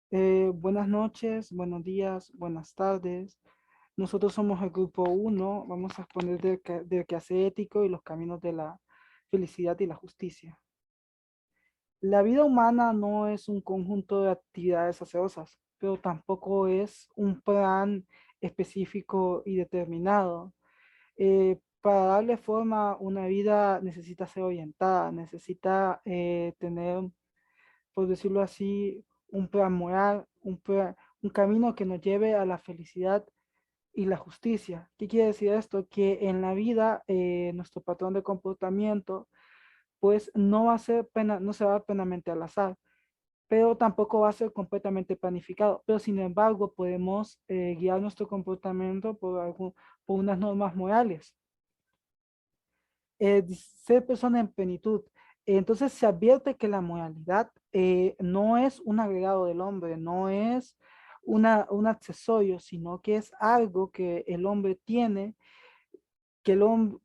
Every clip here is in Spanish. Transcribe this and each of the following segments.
Buenas noches, buenos días, buenas tardes. Nosotros somos el grupo uno. Vamos a exponer del quehacer ético y los caminos de la felicidad y la justicia. La vida humana no es un conjunto de actividades gaseosas, pero tampoco es un plan específico y determinado. Para darle forma a una vida necesita ser orientada, necesita tener, por decirlo así, un plan moral, un camino que nos lleve a la felicidad y la justicia. ¿Qué quiere decir esto? Que en la vida nuestro patrón de comportamiento pues no va a ser no se va a dar plenamente al azar, pero tampoco va a ser completamente planificado. Pero sin embargo podemos guiar nuestro comportamiento por unas normas morales. Ser persona en plenitud. Entonces se advierte que la moralidad no es un agregado del hombre, no es un accesorio, sino que es algo que el hombre tiene, que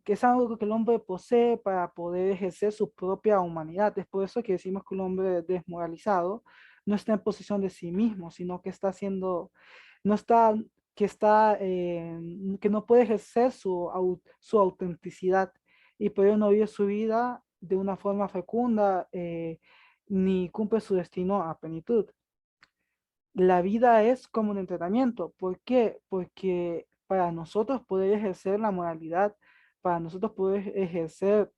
es algo que el hombre posee para poder ejercer su propia humanidad. Es por eso que decimos que el hombre desmoralizado no está en posición de sí mismo, sino que está haciendo, no está, que no puede ejercer su autenticidad y por ello no vive su vida de una forma fecunda, ni cumple su destino a plenitud. La vida es como un entrenamiento. ¿Por qué? Porque para nosotros poder ejercer la moralidad, para nosotros poder ejercer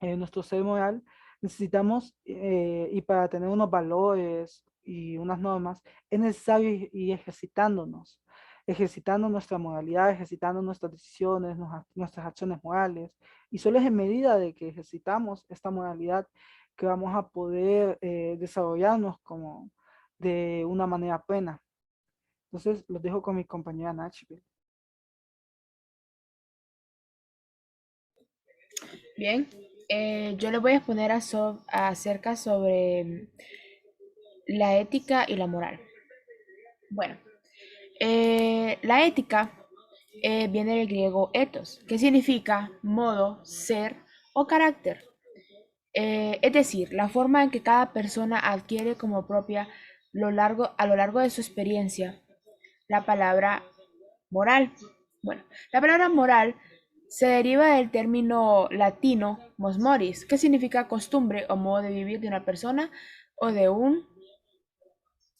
nuestro ser moral, necesitamos, y para tener unos valores y unas normas, es necesario ir ejercitándonos, ejercitando nuestra moralidad, ejercitando nuestras decisiones, nuestras acciones morales. Y solo es en medida de que ejercitamos esta moralidad que vamos a poder desarrollarnos como de una manera plena. Entonces, los dejo con mi compañera Nashville. Bien, yo les voy a exponer acerca sobre la ética y la moral. Bueno, la ética viene del griego ethos, que significa modo, ser o carácter. Es decir, la forma en que cada persona adquiere como propia a lo largo de su experiencia la palabra moral. Bueno, la palabra moral se deriva del término latino mos moris, que significa costumbre o modo de vivir de una persona o de un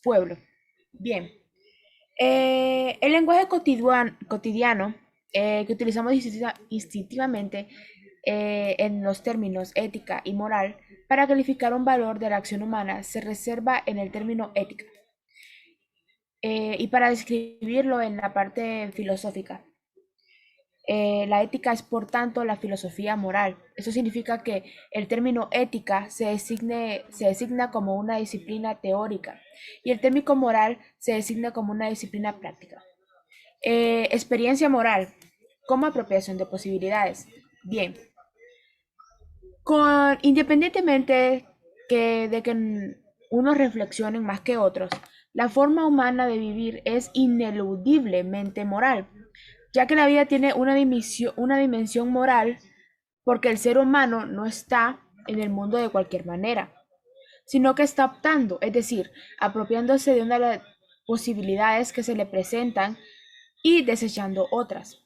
pueblo. Bien, el lenguaje cotidiano que utilizamos instintivamente en los términos ética y moral para calificar un valor de la acción humana se reserva en el término ética y para describirlo en la parte filosófica. La ética es, por tanto, la filosofía moral. Eso significa que el término ética se designa como una disciplina teórica y el término moral se designa como una disciplina práctica. Experiencia moral como apropiación de posibilidades. Bien, independientemente de que unos reflexionen más que otros, la forma humana de vivir es ineludiblemente moral, ya que la vida tiene una dimensión moral porque el ser humano no está en el mundo de cualquier manera, sino que está optando, es decir, apropiándose de una de las posibilidades que se le presentan y desechando otras.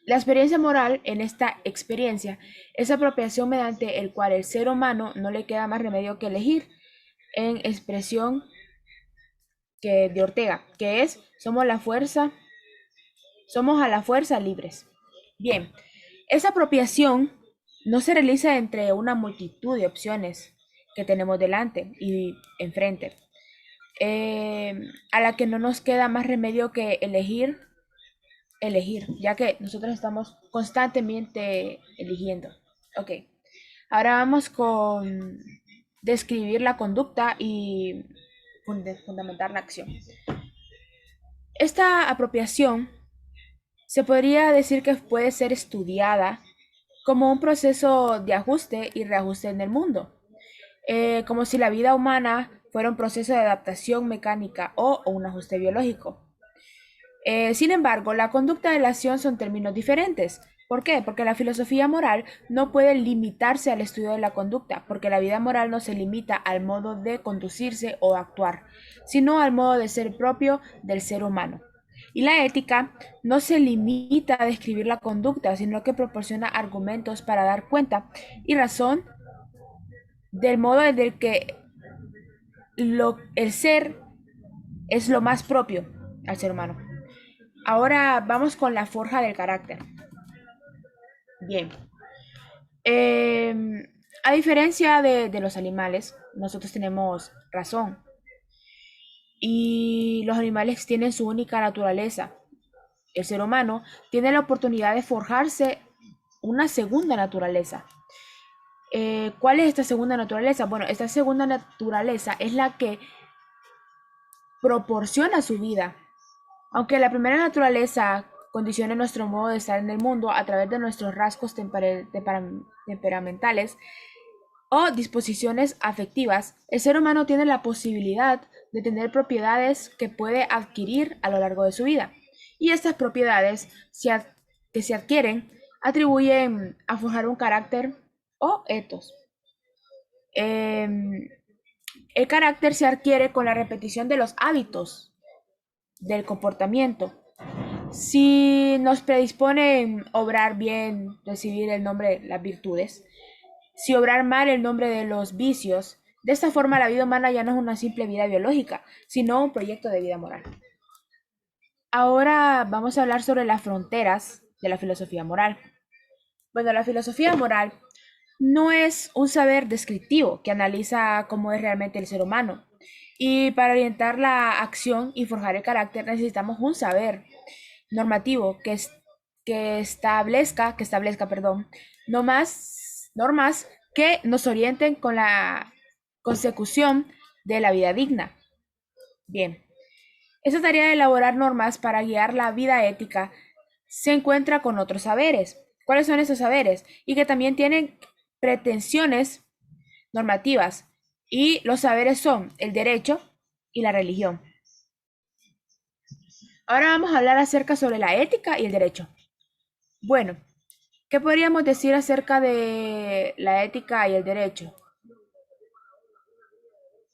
La experiencia moral en esta experiencia es apropiación mediante el cual el ser humano no le queda más remedio que elegir, en expresión de Ortega, que es somos a la fuerza libres. Bien, esa apropiación no se realiza entre una multitud de opciones que tenemos delante y enfrente, a la que no nos queda más remedio que elegir, ya que nosotros estamos constantemente eligiendo. Ok, ahora vamos con describir la conducta y fundamentar la acción. Esta apropiación se podría decir que puede ser estudiada como un proceso de ajuste y reajuste en el mundo, como si la vida humana fuera un proceso de adaptación mecánica o un ajuste biológico. Sin embargo, la conducta de la acción son términos diferentes. ¿Por qué? Porque la filosofía moral no puede limitarse al estudio de la conducta, porque la vida moral no se limita al modo de conducirse o actuar, sino al modo de ser propio del ser humano. Y la ética no se limita a describir la conducta, sino que proporciona argumentos para dar cuenta y razón del modo en el que el ser es lo más propio al ser humano. Ahora vamos con la forja del carácter. Bien. Eh, a diferencia de los animales, nosotros tenemos razón y los animales tienen su única naturaleza. El ser humano tiene la oportunidad de forjarse una segunda naturaleza. ¿Cuál es esta segunda naturaleza? Bueno, esta segunda naturaleza es la que proporciona su vida. Aunque la primera naturaleza condicione nuestro modo de estar en el mundo a través de nuestros rasgos temperamentales, o disposiciones afectivas, el ser humano tiene la posibilidad de tener propiedades que puede adquirir a lo largo de su vida. Y estas propiedades que se adquieren atribuyen a forjar un carácter o etos. El carácter se adquiere con la repetición de los hábitos del comportamiento. Si nos predispone obrar bien, recibir el nombre de las virtudes, si obrar mal el nombre de los vicios. De esta forma la vida humana ya no es una simple vida biológica, sino un proyecto de vida moral. Ahora vamos a hablar sobre las fronteras de la filosofía moral. Bueno, la filosofía moral no es un saber descriptivo que analiza cómo es realmente el ser humano. Y para orientar la acción y forjar el carácter necesitamos un saber normativo que establezca, perdón, no más normas que nos orienten con la consecución de la vida digna. Bien, esa tarea de elaborar normas para guiar la vida ética se encuentra con otros saberes. ¿Cuáles son esos saberes? Y que también tienen pretensiones normativas. Y los saberes son el derecho y la religión. Ahora vamos a hablar acerca sobre la ética y el derecho. Bueno, ¿qué podríamos decir acerca de la ética y el derecho,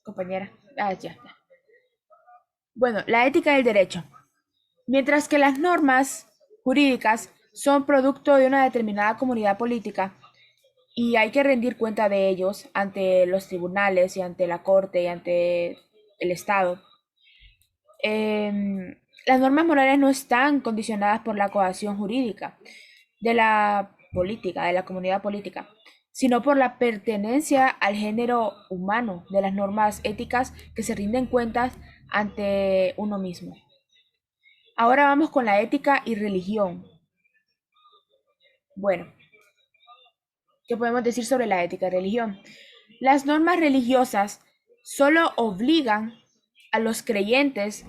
compañera? Ya. Bueno, la ética y el derecho. Mientras que las normas jurídicas son producto de una determinada comunidad política y hay que rendir cuenta de ellos ante los tribunales y ante la corte y ante el Estado, las normas morales no están condicionadas por la coacción jurídica de la política, de la comunidad política, sino por la pertenencia al género humano de las normas éticas que se rinden cuentas ante uno mismo. Ahora vamos con la ética y religión. Bueno, ¿qué podemos decir sobre la ética y religión? Las normas religiosas solo obligan a los creyentes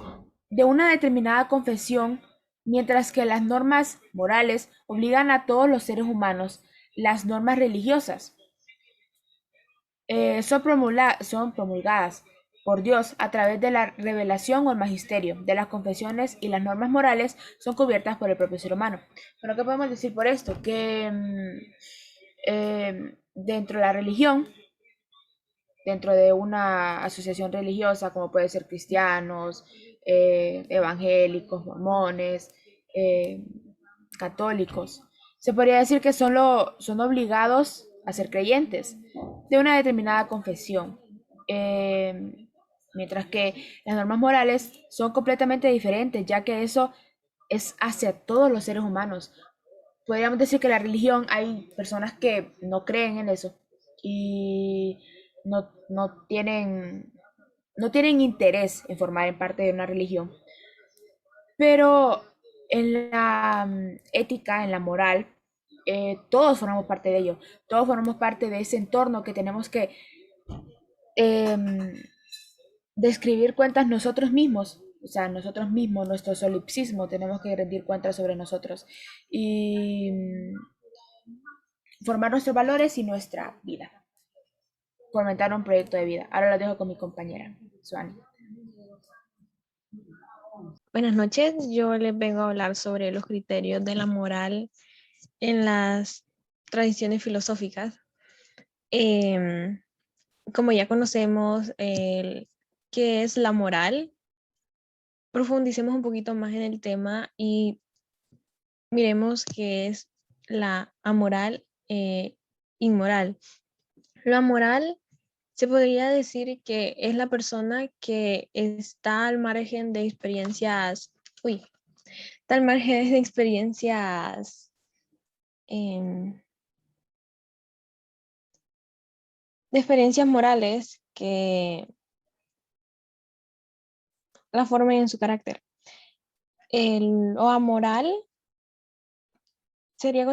de una determinada confesión, mientras que las normas morales obligan a todos los seres humanos. Las normas religiosas son promulgadas por Dios a través de la revelación o el magisterio de las confesiones, y las normas morales son cubiertas por el propio ser humano. Bueno, ¿qué podemos decir por esto? Que dentro de la religión, dentro de una asociación religiosa, como puede ser cristianos, evangélicos, mormones, eh, católicos, se podría decir que son obligados a ser creyentes de una determinada confesión, mientras que las normas morales son completamente diferentes, ya que eso es hacia todos los seres humanos. Podríamos decir que la religión, hay personas que no creen en eso y no tienen interés en formar parte de una religión, pero en la ética, en la moral, todos formamos parte de ello, todos formamos parte de ese entorno que tenemos que em, describir cuentas nosotros mismos, o sea, nosotros mismos, nuestro solipsismo, tenemos que rendir cuentas sobre nosotros y formar nuestros valores y nuestra vida, fomentar un proyecto de vida. Ahora lo dejo con mi compañera, Suani. Buenas noches, yo les vengo a hablar sobre los criterios de la moral en las tradiciones filosóficas. Em, Como ya conocemos qué es la moral, profundicemos un poquito más en el tema y miremos qué es la amoral inmoral. La moral se podría decir que es la persona que está al margen de experiencias, uy, está al margen de experiencias, em, de experiencias morales que la formen en su carácter. Lo amoral sería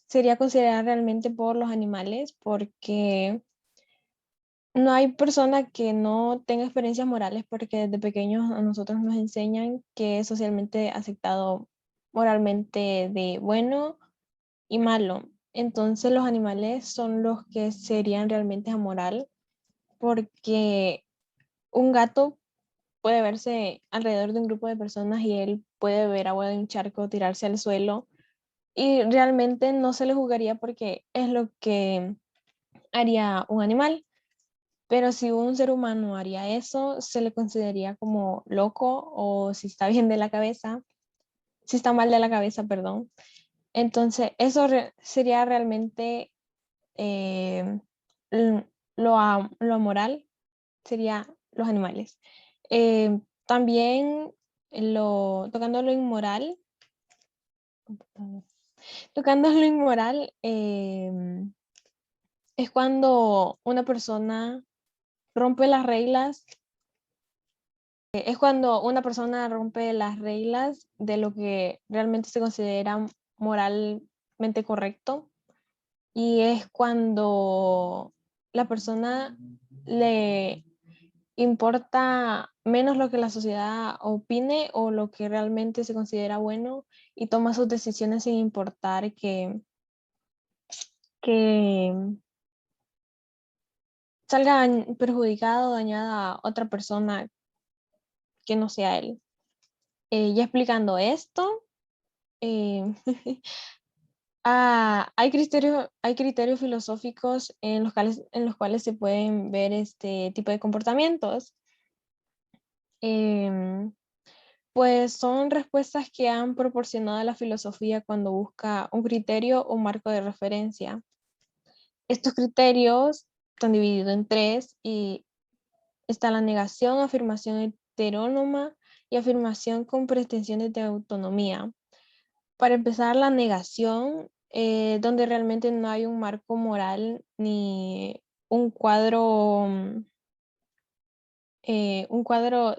sería considerada realmente por los animales porque no hay persona que no tenga experiencias morales porque desde pequeños a nosotros nos enseñan que es socialmente aceptado moralmente de bueno y malo. Entonces los animales son los que serían realmente amoral porque un gato puede verse alrededor de un grupo de personas y él puede beber agua de un charco, tirarse al suelo y realmente no se le juzgaría porque es lo que haría un animal. Pero si un ser humano haría eso, se le consideraría como loco o si está bien de la cabeza, si está mal de la cabeza, perdón. Entonces, eso sería realmente eh, lo amoral, sería los animales. También tocando lo inmoral, tocando lo inmoral, es cuando una persona rompe las reglas, es cuando una persona rompe las reglas de lo que realmente se considera moralmente correcto y es cuando la persona le importa menos lo que la sociedad opine o lo que realmente se considera bueno y toma sus decisiones sin importar que salga perjudicado o dañada a otra persona que no sea él. Ya explicando esto, eh, hay criterios filosóficos en los cuales se pueden ver este tipo de comportamientos. Em, pues son respuestas que han proporcionado la filosofía cuando busca un criterio o marco de referencia. Estos criterios están divididos en tres y está la negación, afirmación heterónoma y afirmación con pretensiones de autonomía. Para empezar, la negación, donde realmente no hay un marco moral ni un cuadro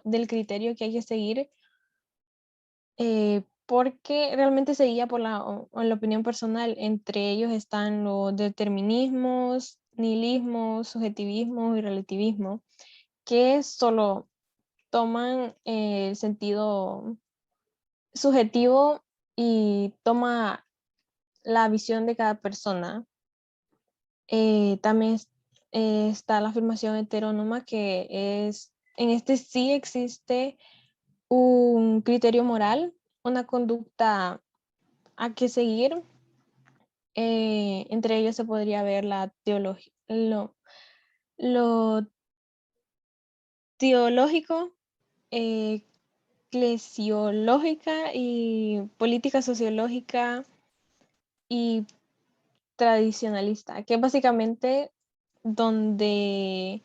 del criterio que hay que seguir, porque realmente se guía por la opinión personal. Entre ellos están los determinismos, nihilismo, subjetivismo y relativismo, que solo toman el sentido subjetivo y toma la visión de cada persona. También está la afirmación heterónoma, que es, en este sí existe un criterio moral, una conducta a que seguir. Entre ellos se podría ver la teología, lo teológico, eclesiológica y política sociológica y tradicionalista, que es básicamente donde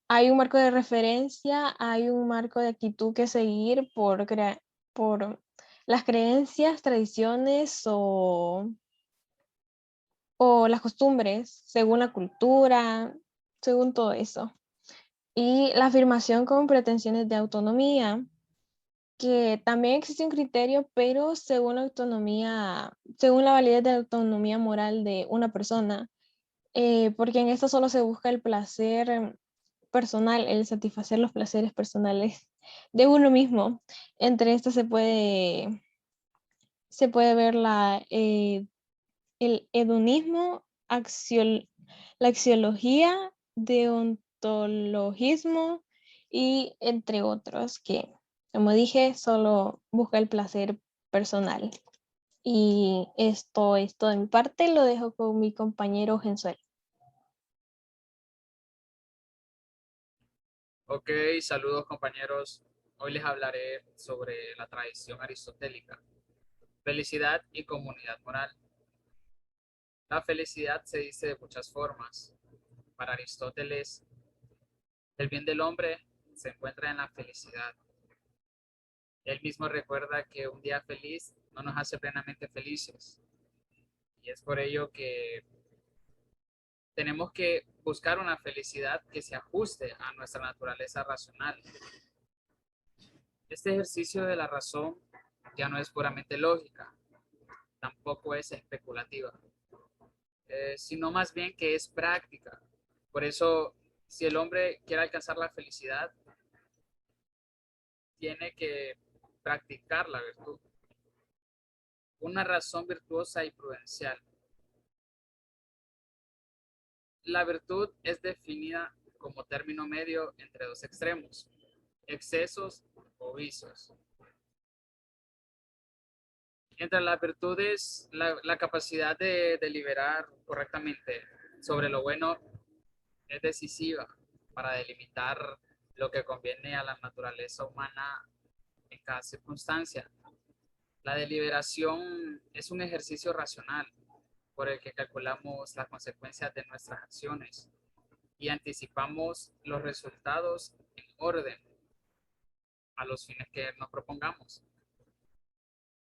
hay un marco de referencia, hay un marco de actitud que seguir por las creencias, tradiciones o las costumbres, según la cultura, según todo eso. Y la afirmación con pretensiones de autonomía, que también existe un criterio, pero según la autonomía, según la validez de la autonomía moral de una persona, porque en esto solo se busca el placer personal, el satisfacer los placeres personales de uno mismo. Entre estas se puede ver el hedonismo, la axiología, deontologismo y entre otros que, como dije, solo busca el placer personal. Y esto es todo de mi parte, lo dejo con mi compañero Gensuel. Ok, saludos compañeros. Hoy les hablaré sobre la tradición aristotélica, felicidad y comunidad moral. La felicidad se dice de muchas formas. Para Aristóteles, el bien del hombre se encuentra en la felicidad. Él mismo recuerda que un día feliz no nos hace plenamente felices. Y es por ello que tenemos que buscar una felicidad que se ajuste a nuestra naturaleza racional. Este ejercicio de la razón ya no es puramente lógica, tampoco es especulativa, sino más bien que es práctica. Por eso, si el hombre quiere alcanzar la felicidad, tiene que practicar la virtud. Una razón virtuosa y prudencial. La virtud es definida como término medio entre dos extremos, excesos o vicios. Entre las virtudes, la capacidad de deliberar correctamente sobre lo bueno es decisiva para delimitar lo que conviene a la naturaleza humana en cada circunstancia. La deliberación es un ejercicio racional por el que calculamos las consecuencias de nuestras acciones y anticipamos los resultados en orden a los fines que nos propongamos.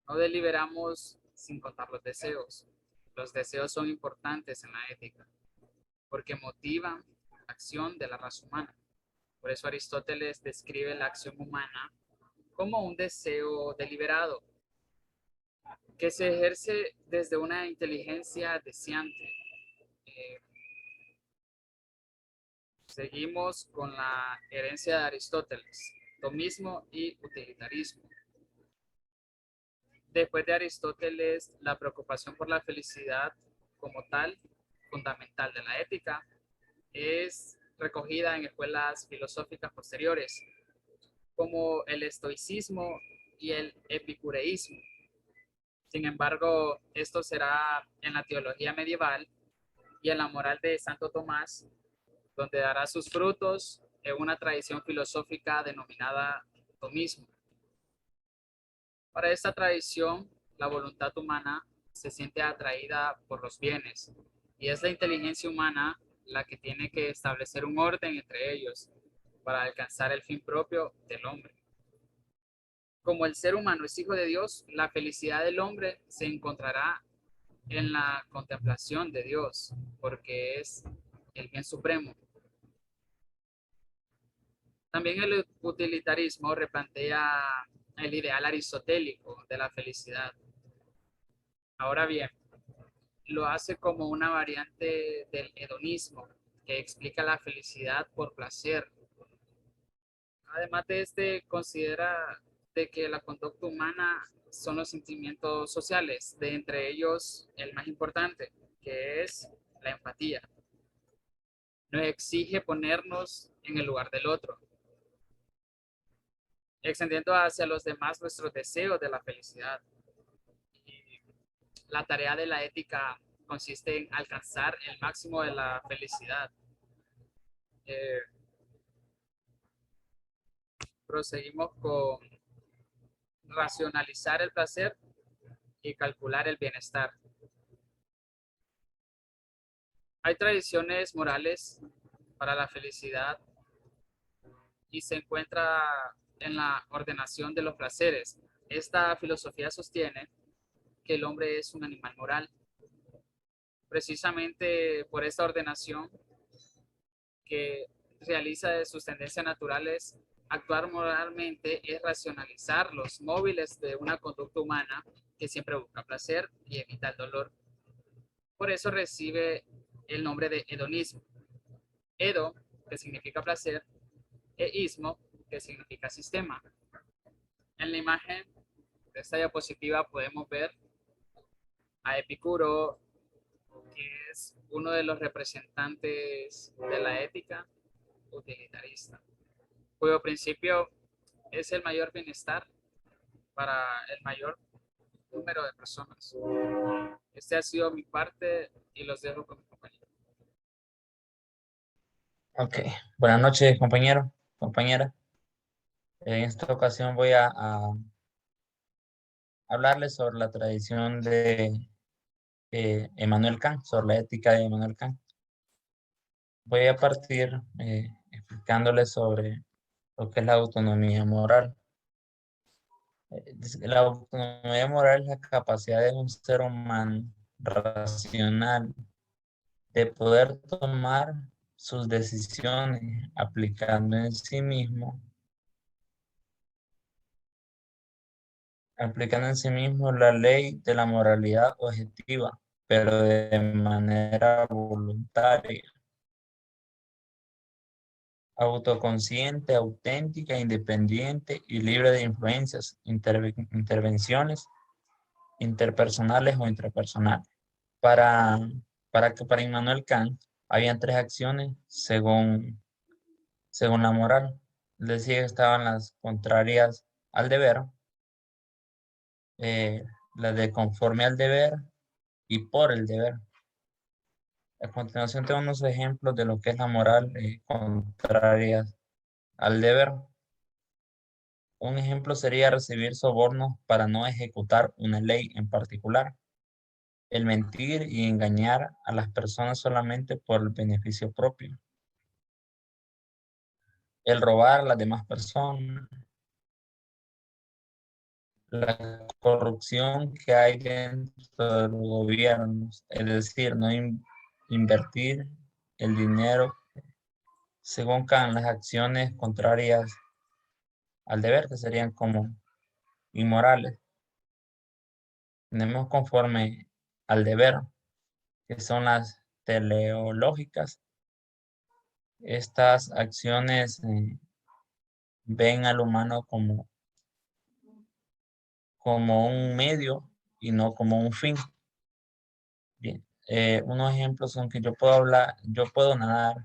No deliberamos sin contar los deseos. Los deseos son importantes en la ética porque motivan la acción de la raza humana. Por eso Aristóteles describe la acción humana como un deseo deliberado que se ejerce desde una inteligencia deseante. Eh, Seguimos con la herencia de Aristóteles, tomismo y utilitarismo. Después de Aristóteles, la preocupación por la felicidad como tal, fundamental de la ética, es recogida en escuelas filosóficas posteriores, como el estoicismo y el epicureísmo. Sin embargo, esto será en la teología medieval y en la moral de Santo Tomás, donde dará sus frutos en una tradición filosófica denominada tomismo. Para esta tradición, la voluntad humana se siente atraída por los bienes y es la inteligencia humana la que tiene que establecer un orden entre ellos para alcanzar el fin propio del hombre. Como el ser humano es hijo de Dios, la felicidad del hombre se encontrará en la contemplación de Dios, porque es el bien supremo. También el utilitarismo replantea el ideal aristotélico de la felicidad. Ahora bien, lo hace como una variante del hedonismo, que explica la felicidad por placer. Además de este, considera de que la conducta humana son los sentimientos sociales, de entre ellos el más importante, que es la empatía. Nos exige ponernos en el lugar del otro, extendiendo hacia los demás nuestros deseos de la felicidad. Y la tarea de la ética consiste en alcanzar el máximo de la felicidad. Eh, Proseguimos con racionalizar el placer y calcular el bienestar. Hay tradiciones morales para la felicidad y se encuentra en la ordenación de los placeres. Esta filosofía sostiene que el hombre es un animal moral. Precisamente por esta ordenación que realiza de sus tendencias naturales, actuar moralmente es racionalizar los móviles de una conducta humana que siempre busca placer y evita el dolor. Por eso recibe el nombre de hedonismo. Edo, que significa placer, e ismo, que significa sistema. En la imagen de esta diapositiva podemos ver a Epicuro, que es uno de los representantes de la ética utilitarista, cuyo principio es el mayor bienestar para el mayor número de personas. Este ha sido mi parte y los dejo con mi compañero. Ok, buenas noches, compañero, compañera. En esta ocasión voy a hablarles sobre la tradición de Immanuel Kant, sobre la ética de Immanuel Kant. Voy a partir explicándoles sobre lo que es la autonomía moral. Dice que la autonomía moral es la capacidad de un ser humano racional de poder tomar sus decisiones aplicando en sí mismo la ley de la moralidad objetiva, pero de manera voluntaria, autoconsciente, auténtica, independiente y libre de influencias, intervenciones interpersonales o intrapersonales. Para, para Immanuel Kant, habían tres acciones según la moral. Él decía que estaban las contrarias al deber, las de conforme al deber y por el deber. A continuación tengo unos ejemplos de lo que es la moral contraria al deber. Un ejemplo sería recibir sobornos para no ejecutar una ley en particular. El mentir y engañar a las personas solamente por el beneficio propio. El robar a las demás personas. La corrupción que hay dentro de los gobiernos, es decir, no invertir el dinero según Kant, las acciones contrarias al deber, que serían como inmorales. Tenemos conforme al deber, que son las teleológicas. Estas acciones ven al humano como un medio y no como un fin. Bien, unos ejemplos son que yo puedo nadar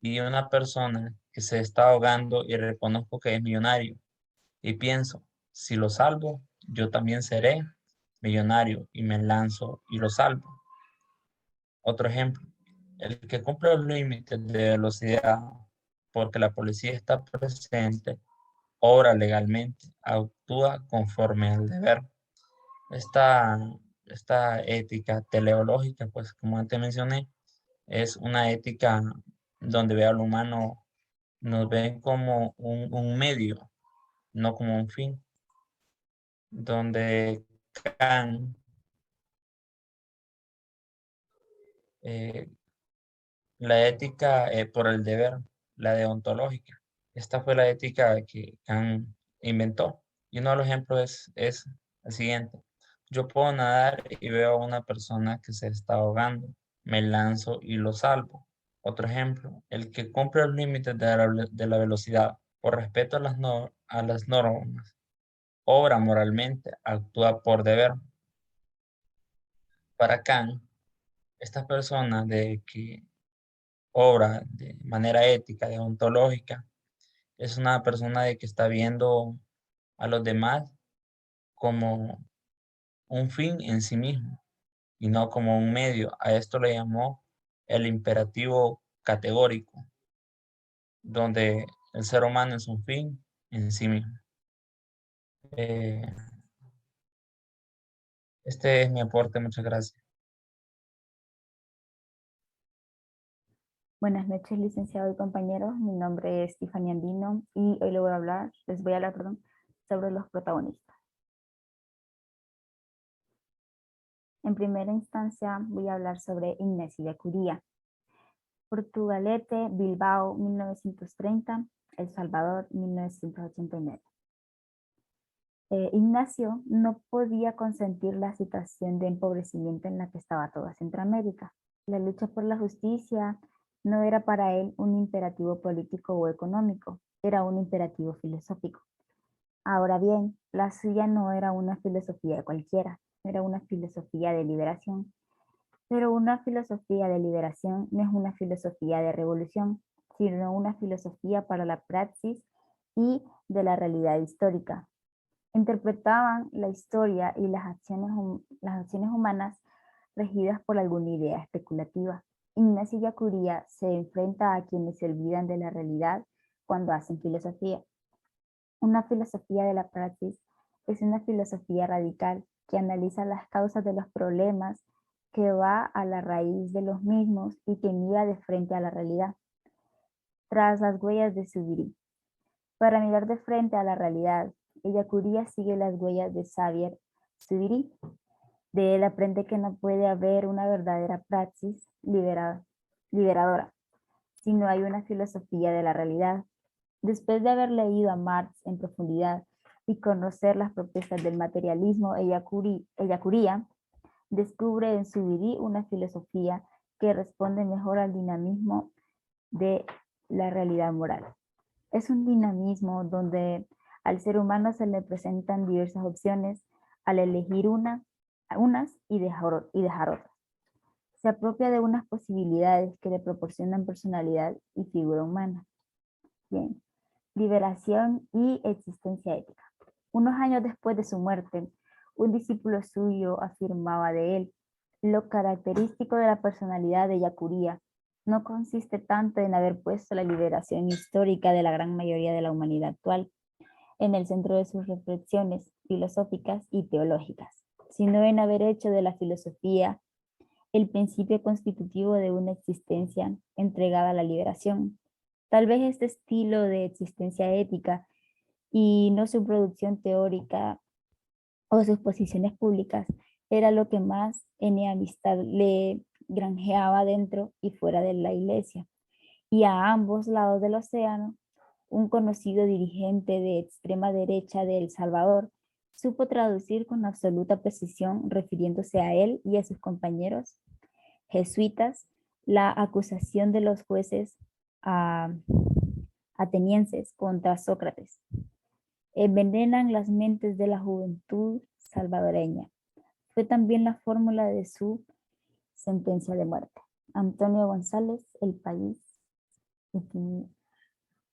y una persona que se está ahogando y reconozco que es millonario y pienso, si lo salvo, yo también seré millonario y me lanzo y lo salvo. Otro ejemplo, el que cumple los límites de velocidad porque la policía está presente, obra legalmente, actúa conforme al deber. Esta, esta ética teleológica, pues como antes mencioné, es una ética donde ve al humano, nos ven como un medio, no como un fin, donde Kant eh, la ética por el deber, la deontológica. Esta fue la ética que Kant inventó. Y uno de los ejemplos es el siguiente. Yo puedo nadar y veo a una persona que se está ahogando. Me lanzo y lo salvo. Otro ejemplo, el que cumple los límites de la velocidad por respeto a a las normas, obra moralmente, actúa por deber. Para Kant, esta persona de que obra de manera ética, deontológica, es una persona de que está viendo a los demás como un fin en sí mismo y no como un medio. A esto le llamó el imperativo categórico, donde el ser humano es un fin en sí mismo. Eh, este es mi aporte, muchas gracias. Buenas noches, licenciado y compañeros. Mi nombre es Tiffany Andino y hoy les voy a hablar, sobre los protagonistas. En primera instancia voy a hablar sobre Ignacio de Curía. Portugalete, Bilbao, 1930, El Salvador, 1989. Ignacio no podía consentir la situación de empobrecimiento en la que estaba toda Centroamérica. La lucha por la justicia no era para él un imperativo político o económico, era un imperativo filosófico. Ahora bien, la suya no era una filosofía cualquiera, era una filosofía de liberación. Pero una filosofía de liberación no es una filosofía de revolución, sino una filosofía para la praxis y de la realidad histórica. Interpretaban la historia y las acciones humanas regidas por alguna idea especulativa. Ignacio Ellacuría se enfrenta a quienes se olvidan de la realidad cuando hacen filosofía. Una filosofía de la praxis es una filosofía radical que analiza las causas de los problemas, que va a la raíz de los mismos y que mira de frente a la realidad. Tras las huellas de Zubiri. Para mirar de frente a la realidad, Ellacuría sigue las huellas de Xavier Zubiri. De él aprende que no puede haber una verdadera praxis liberadora, si no hay una filosofía de la realidad. Después de haber leído a Marx en profundidad y conocer las propuestas del materialismo, Ellacuría descubre en Zubiri una filosofía que responde mejor al dinamismo de la realidad moral. Es un dinamismo donde al ser humano se le presentan diversas opciones al elegir unas y dejar otras. Se apropia de unas posibilidades que le proporcionan personalidad y figura humana. Bien. Liberación y existencia ética. Unos años después de su muerte, un discípulo suyo afirmaba de él: lo característico de la personalidad de Ellacuría no consiste tanto en haber puesto la liberación histórica de la gran mayoría de la humanidad actual en el centro de sus reflexiones filosóficas y teológicas, sino en haber hecho de la filosofía el principio constitutivo de una existencia entregada a la liberación. Tal vez este estilo de existencia ética y no su producción teórica o sus posiciones públicas era lo que más enemistad le granjeaba dentro y fuera de la iglesia. Y a ambos lados del océano, un conocido dirigente de extrema derecha de El Salvador supo traducir con absoluta precisión, refiriéndose a él y a sus compañeros jesuitas, la acusación de los jueces atenienses contra Sócrates. Envenenan las mentes de la juventud salvadoreña. Fue también la fórmula de su sentencia de muerte. Antonio González, El País.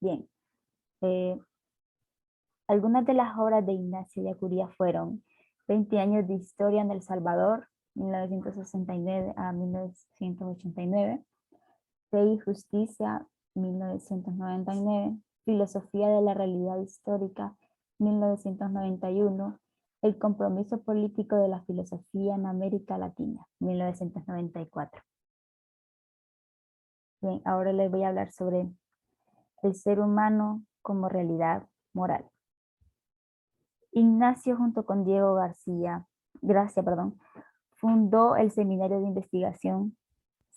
Bien. Algunas de las obras de Ignacio Ellacuría fueron 20 años de historia en El Salvador, 1969 a 1989, Fe y Justicia, 1999, Filosofía de la Realidad Histórica, 1991, El compromiso político de la filosofía en América Latina, 1994. Bien, ahora les voy a hablar sobre el ser humano como realidad moral. Ignacio, junto con Diego Gracia, fundó el Seminario de Investigación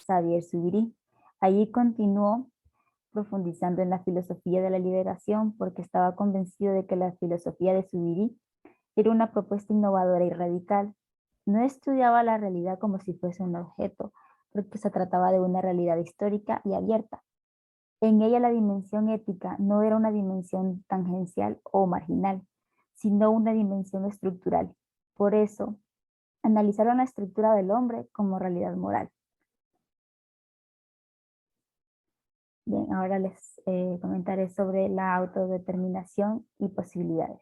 Xavier Zubiri. Allí continuó profundizando en la filosofía de la liberación porque estaba convencido de que la filosofía de Zubiri era una propuesta innovadora y radical. No estudiaba la realidad como si fuese un objeto, porque se trataba de una realidad histórica y abierta. En ella la dimensión ética no era una dimensión tangencial o marginal, sino una dimensión estructural. Por eso, analizaron la estructura del hombre como realidad moral. Bien, ahora les comentaré sobre la autodeterminación y posibilidades.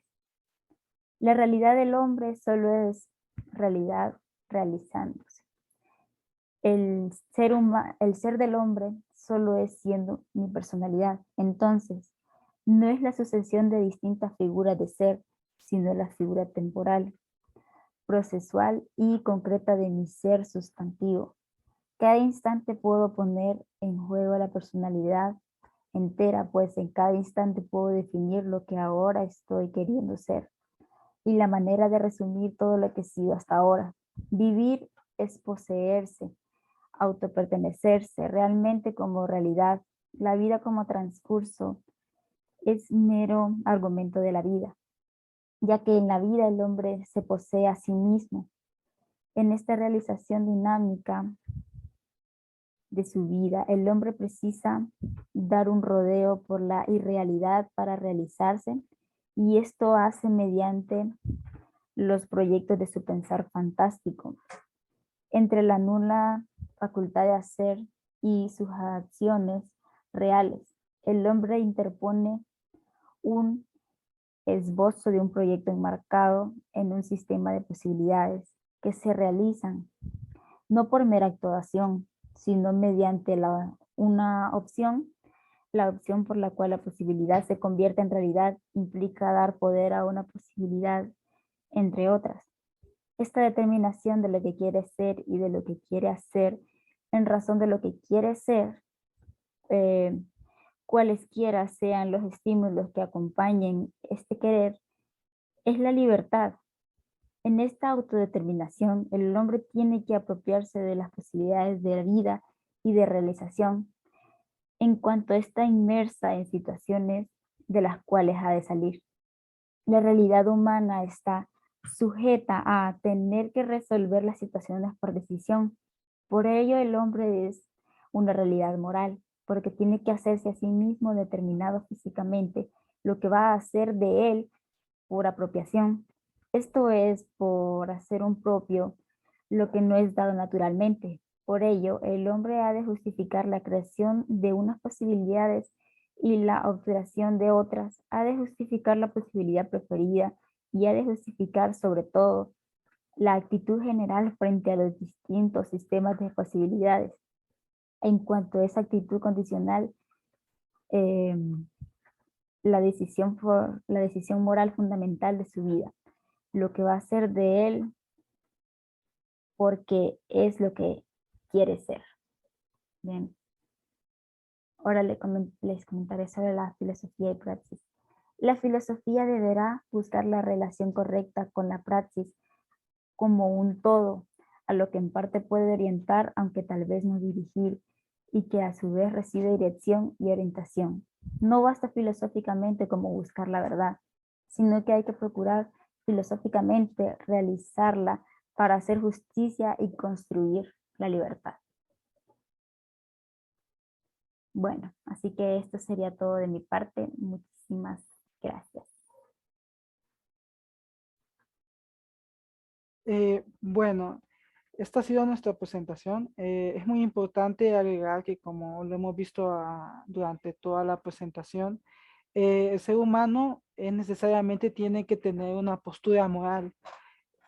La realidad del hombre solo es realidad realizándose. El ser del hombre solo es siendo mi personalidad. Entonces, no es la sucesión de distintas figuras de ser, sino la figura temporal, procesual y concreta de mi ser sustantivo. Cada instante puedo poner en juego la personalidad entera, pues en cada instante puedo definir lo que ahora estoy queriendo ser y la manera de resumir todo lo que he sido hasta ahora. Vivir es poseerse, autopertenecerse realmente como realidad. La vida como transcurso es mero argumento de la vida, ya que en la vida el hombre se posee a sí mismo. En esta realización dinámica de su vida, el hombre precisa dar un rodeo por la irrealidad para realizarse, y esto hace mediante los proyectos de su pensar fantástico. Entre la nula facultad de hacer y sus acciones reales, el hombre interpone un esbozo de un proyecto enmarcado en un sistema de posibilidades que se realizan no por mera actuación, sino mediante una opción. La opción por la cual la posibilidad se convierte en realidad implica dar poder a una posibilidad, entre otras. Esta determinación de lo que quiere ser y de lo que quiere hacer en razón de lo que quiere ser, cualesquiera sean los estímulos que acompañen este querer, es la libertad. En esta autodeterminación, el hombre tiene que apropiarse de las posibilidades de vida y de realización, en cuanto está inmersa en situaciones de las cuales ha de salir. La realidad humana está sujeta a tener que resolver las situaciones por decisión. Por ello, el hombre es una realidad moral, porque tiene que hacerse a sí mismo determinado físicamente lo que va a hacer de él por apropiación. Esto es por hacer un propio lo que no es dado naturalmente. Por ello, el hombre ha de justificar la creación de unas posibilidades y la obturación de otras, ha de justificar la posibilidad preferida y ha de justificar sobre todo la actitud general frente a los distintos sistemas de posibilidades. En cuanto a esa actitud condicional, la decisión moral fundamental de su vida, lo que va a hacer de él porque es lo que quiere ser. Bien. Ahora les comentaré sobre la filosofía y praxis. La filosofía deberá buscar la relación correcta con la praxis como un todo, a lo que en parte puede orientar, aunque tal vez no dirigir, y que a su vez recibe dirección y orientación. No basta filosóficamente como buscar la verdad, sino que hay que procurar filosóficamente realizarla para hacer justicia y construir la libertad. Bueno, así que esto sería todo de mi parte. Muchísimas gracias. Bueno, esta ha sido nuestra presentación. Es muy importante agregar que, como lo hemos visto durante toda la presentación, el ser humano necesariamente tiene que tener una postura moral.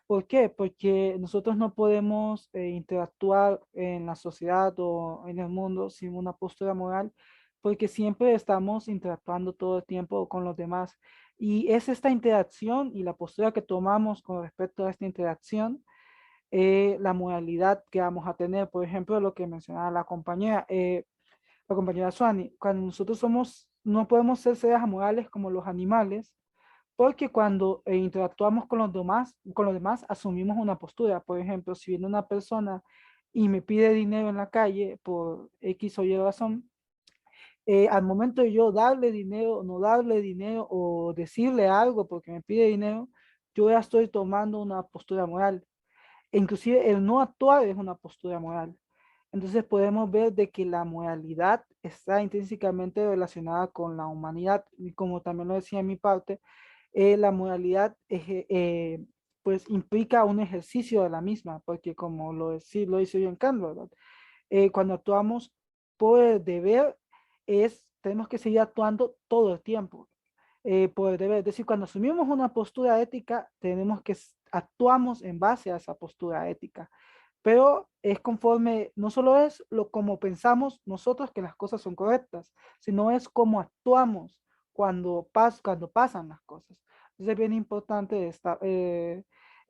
¿Por qué? Porque nosotros no podemos interactuar en la sociedad o en el mundo sin una postura moral, porque siempre estamos interactuando todo el tiempo con los demás. Y es esta interacción y la postura que tomamos con respecto a esta interacción, la moralidad que vamos a tener. Por ejemplo, lo que mencionaba la compañera Suani, cuando nosotros no podemos ser seres amorales como los animales, porque cuando interactuamos con los demás, asumimos una postura. Por ejemplo, si viene una persona y me pide dinero en la calle por X o Y razón, al momento de yo darle dinero, no darle dinero o decirle algo porque me pide dinero, yo ya estoy tomando una postura moral. E inclusive el no actuar es una postura moral. Entonces podemos ver de que la moralidad está intrínsecamente relacionada con la humanidad, y como también lo decía en mi parte, la moralidad pues implica un ejercicio de la misma, porque como lo hizo John Kant, ¿verdad? Cuando actuamos por el deber, tenemos que seguir actuando todo el tiempo, por el deber. Es decir, cuando asumimos una postura ética, actuamos en base a esa postura ética. Pero es conforme, no solo es lo como pensamos nosotros que las cosas son correctas, sino es cómo actuamos cuando pasan las cosas. Entonces es bien importante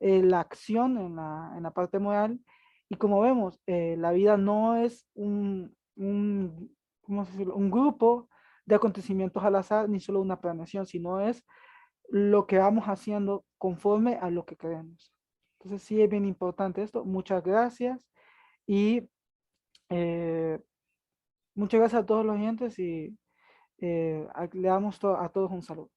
la acción en la parte moral. Y como vemos, la vida no es ¿cómo decirlo? Un grupo de acontecimientos al azar, ni solo una planeación, sino es lo que vamos haciendo conforme a lo que queremos. Entonces sí es bien importante esto. Muchas gracias y eh, muchas gracias a todos los oyentes y le damos a todos un saludo.